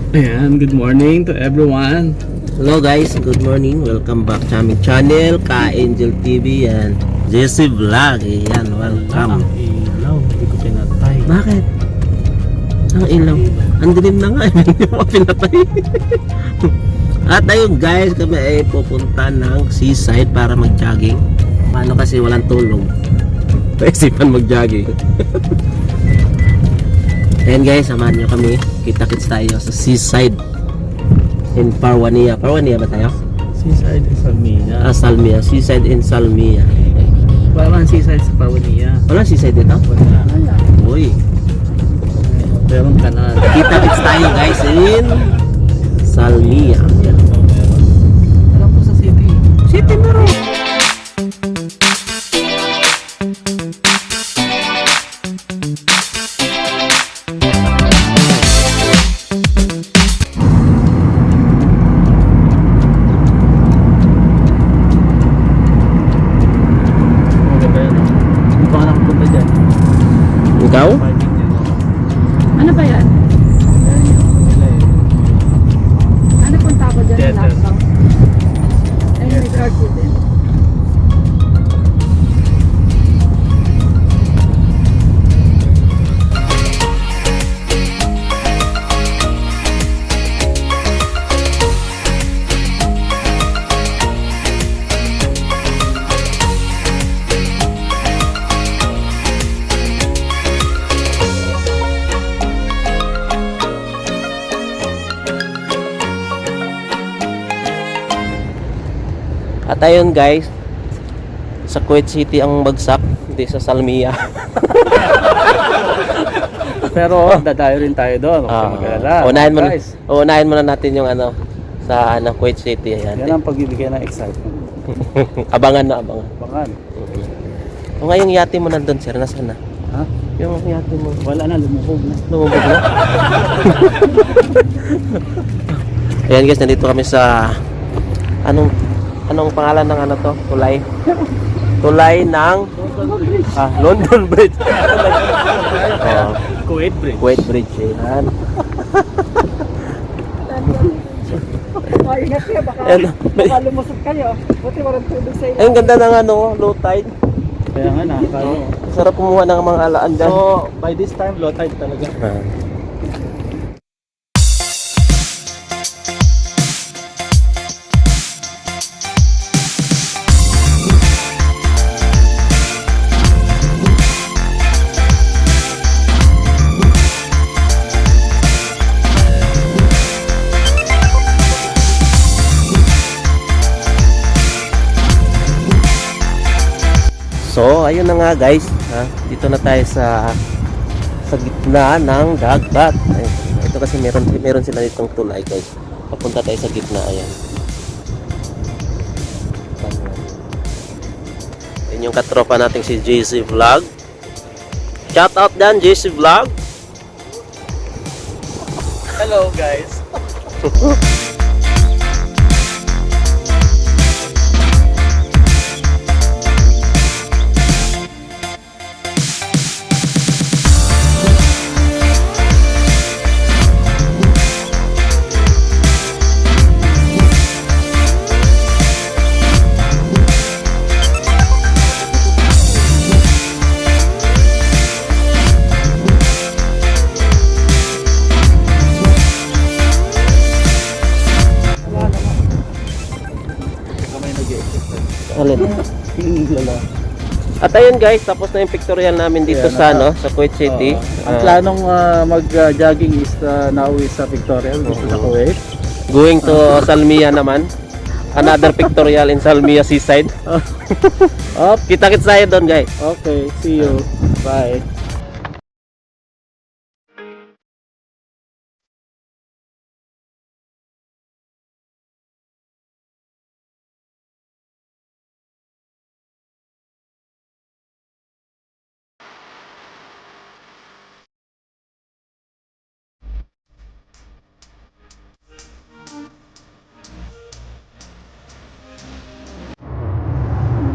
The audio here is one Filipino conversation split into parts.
Ayan, good morning to everyone. Hello guys, good morning. Welcome back sa aming channel, Ka-Angel TV and Jesse Vlog. Ayan, welcome. Ilaw, hindi ko pinatay. Bakit? Ang ilaw. Ang dilim na nga, hindi mo pinatay. At ayun guys, kami ay pupunta ng seaside para mag-jogging. Paano kasi walang tulog? Naisipan mag-jogging. Ayan guys, samahan nyo kami. Kita-kits tayo sa seaside in Parwania. Parwania ba tayo? Seaside in Salmia. Salmia. Seaside in Salmia. Parang seaside sa Parwania. Wala seaside dito? Wala. Uy. Meron ka na. Kita-kits tayo guys in Salmia. Alam ko sa city. City meron. Ikaw? Ano ba yan? Ano punta ako dyan Theater. sa laptop? Ay, record ko din. At ayun guys, sa Kuwait City ang bagsak, hindi sa Salmia. Pero dadayo rin tayo doon. Huwag kang mag-alala. Unahin muna natin yung ano sa Kuwait City. Ayan. Yan ang pagbibigay ng excitement. Abangan na abangan. Bangan. O ngayong yate mo nandun sir, nasaan na? Ha? Yung yate mo. Wala na, lumubog na. Lumubog na? Ayan guys, nandito kami sa anong pangalan ng ano to? Tulay. Tulay ng London Bridge. Kuwait Bridge. Kuwait Bridge. Ayan. Ingat kayo, baka lumusot kayo. Buti walang tubig sa Ang ganda ng ano, low tide. Kaya nga nakakalo. Sarap kumuha ng mga alaan dyan. So, by this time, low tide talaga. So, ayun na nga guys. Dito na tayo sa gitna ng dagat. Ito kasi meron sila ditong tulay guys. Papunta tayo sa gitna. Ayan. Ayan yung katropa nating si JC Vlog. Shout out dan JC Vlog. Hello guys. Alin? At ayun guys, tapos na yung pictorial namin dito sa sa Kuwait City. Ang planong mag-jogging is nauwi sa Victoria, dito sa Kuwait. Going to Salmia naman. Another pictorial in Salmia Seaside. Kita-kits tayo doon guys. Okay, see you. Bye.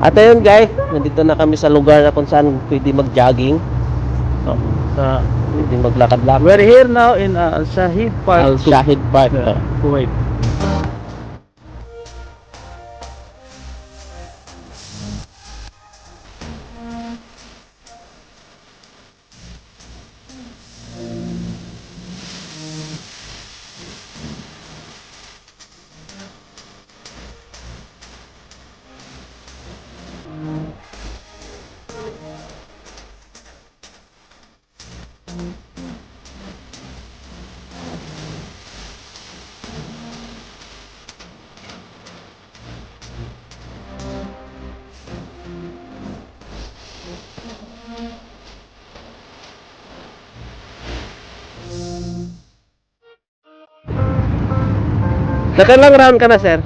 At ayun guys, nandito na kami sa lugar na kung saan pwede mag-jogging. Sa Hindi maglakad-lakad. We're here now in Al Shahid Park. Al Shahid Park. Kuwait. Nakailang round ka na, sir?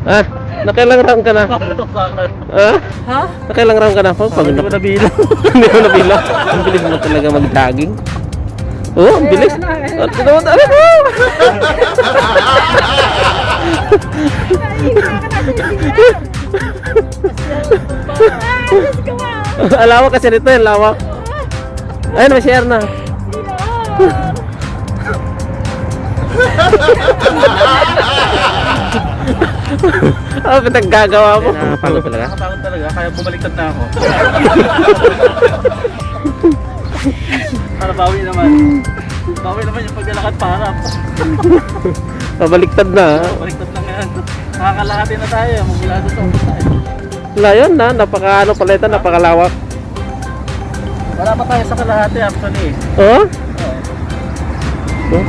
Ha? Nakailang round ka na? Ha? Ha? Nakailang round ka na? Oh, pagod Hindi na. ko nabilang. Hindi mo nabilang. Ang bilis mo talaga mag-jogging. Oh, ang bilis. At tinawad, ano mo? Alawak kasi nito yung lawak. Ayun, may share na. Ano pinaggagawa mo? Nakapagod talaga? Nakapagod talaga, kaya bumaliktad na ako. Para bawi naman. Bawi naman yung paglalakad paharap. Pabaliktad na. Baliktad lang yan. Nakakalahati na tayo, magmula doon sa umpisa tayo. Wala yun na, napaka ano pala ito, napakalawak. Wala pa tayo sa kalahati actually. Oh? Oo. Oh?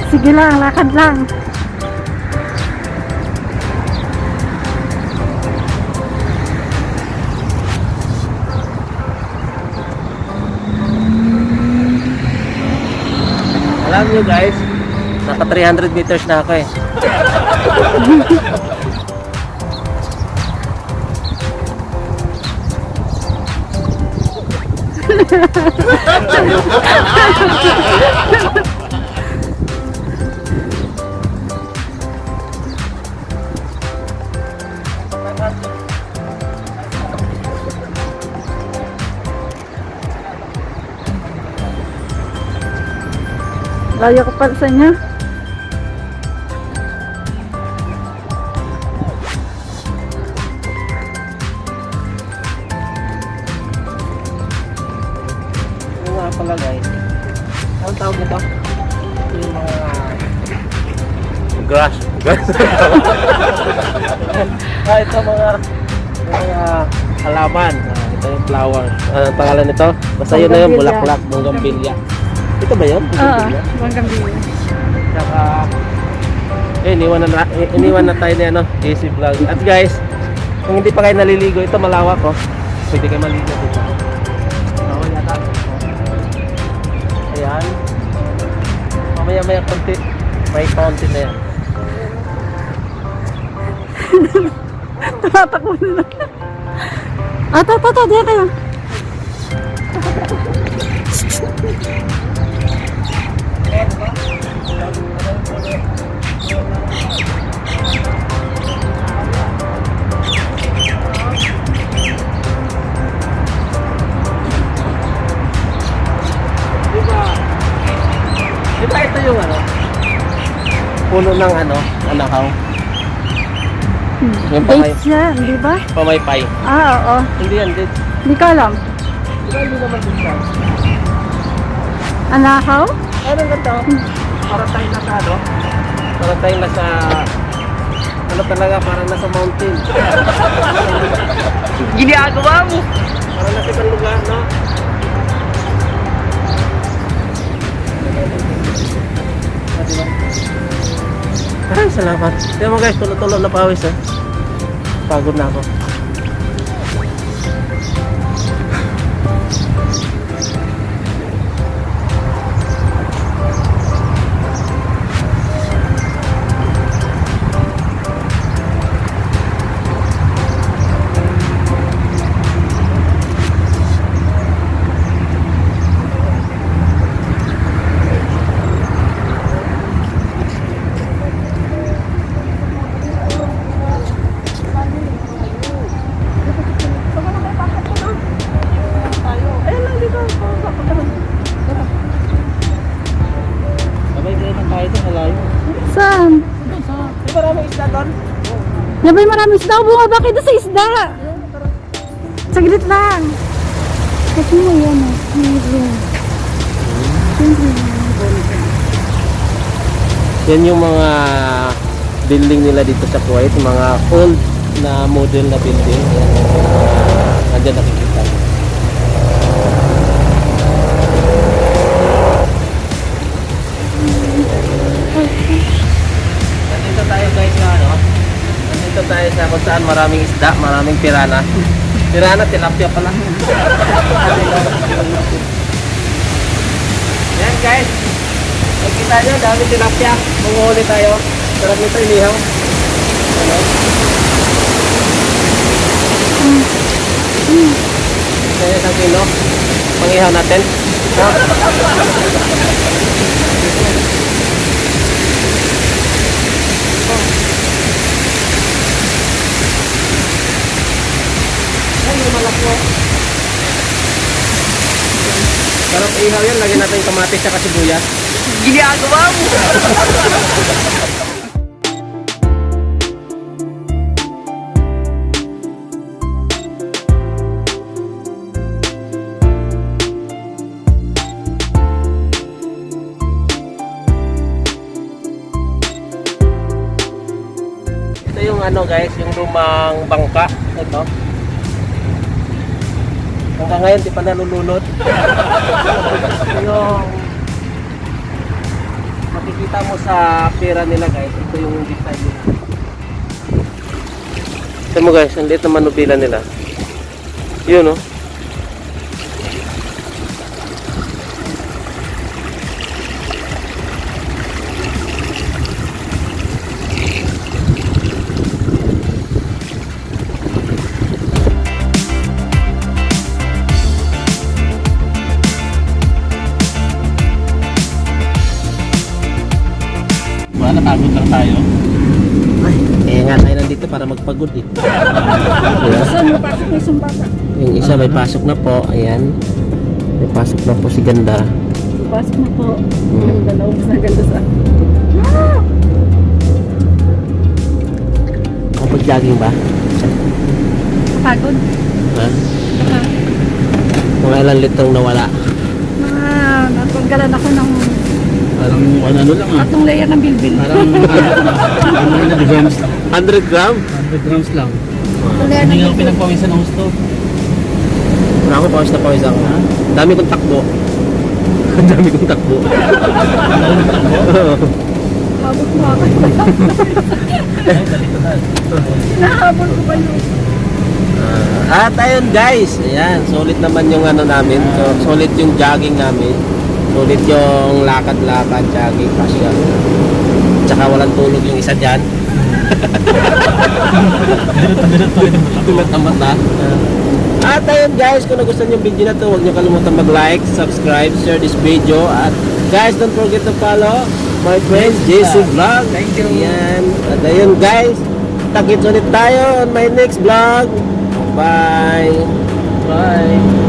Sige lang, lakad lang. Alam nyo guys, naka 300 meters na ako eh. Layo ko pa sa inyo. Yung nga pala guys, anong tawag nito? Yung mga grass. Ito mga halaman. Ito yung flower. Anong pangalan nito? Basta yun na yung Bougainvillea. bulaklak, bougainvillea. Ito ba yun? Bougainvillea? Banggang bilis. Tsaka iniwan na tayo ni ano, AC Vlog. At guys, kung hindi pa kayo naliligo, ito malawak oh. Pwede kayo maligo dito. Bawal yata. Ayan. Mamaya konti. May fountain na yan. Tumatakbo na. Ito, dito. Di ba ito yung ano? Puno ng ano? Anakaw? Yung Dates yan, di ba? pamaypay. Oo. Hindi yan, dit. Hindi ko alam. Di ba hindi naman din yan? Anakaw? Ano nga to? Parang tayo nasa ano? Parang tayo nasa... Ano talaga? Parang nasa mountain. Ginagawa mo. Parang nasa ibang lugar, no? Ay, salamat. Tignan mo guys, tulo-tulo na pawis eh. Pagod na ako. malayo. Saan? Di maraming isda doon? Yabay marami isda. Bumaba kayo doon sa isda. Saglit lang. Kasi mo yan o. Yan yung mga building nila dito sa Kuwait, mga old na model na building. Nandiyan nakikita. Nandito tayo guys na ano? Nandito tayo sa kung saan maraming isda, maraming pirana. Pirana, tilapia pala. Yan guys. Nakikita nyo, dami tilapia. Manguhuli tayo. Sarap nito, inihaw. Ano? Kaya isang kilo. Pangihaw natin. No? Ay, yung malaki. Sarap ihaw yan. Lagyan natin yung kamatis at sibuyas. Ginagawa mo! Ito yung ano guys, yung lumang bangka. Ito. Hanggang ngayon di pa nalulunod. Ito yung makikita mo sa pera nila guys. Ito yung design nila. Ito mo guys, ang liit na manubila nila. Yun oh. Natagod lang tayo. Ay, kaya nga tayo nandito para magpagod eh. Diba? Saan mapasok na isang bata? Yung isa may pasok na po, ayan. May pasok na po si Ganda. Pasok na po. Hmm. Ganda na. Ubus na ganda sa Kapag-jogging ba? Pagod. Ha? Mga ilang litrong nawala. Natanggalan ako ng Parang ano lang ah. 3 layer ng bilbil. Parang 100 grams lang. 100 gram? 100 grams lang. Layer Hindi ng nga ako bilbil. pinagpawisan ng gusto. Wala ako, pawis na pawis ako. Dami kong takbo. Dami kong takbo. Habol ko ako. Nahabol ko pa yun. At ayun guys, ayan, solid naman yung ano namin. So, solid yung jogging namin. Solid yung lakad-lakad, jogging, pasya. Tsaka walang tulog yung isa dyan. Tulad ang mata. At ayun guys, kung nagustuhan yung video na to, huwag nyo kalimutan mag-like, subscribe, share this video. At guys, don't forget to follow my friends, JC Vlog. Thank you. Ayan. At ayun guys, takits ulit tayo on my next vlog. Bye! Bye.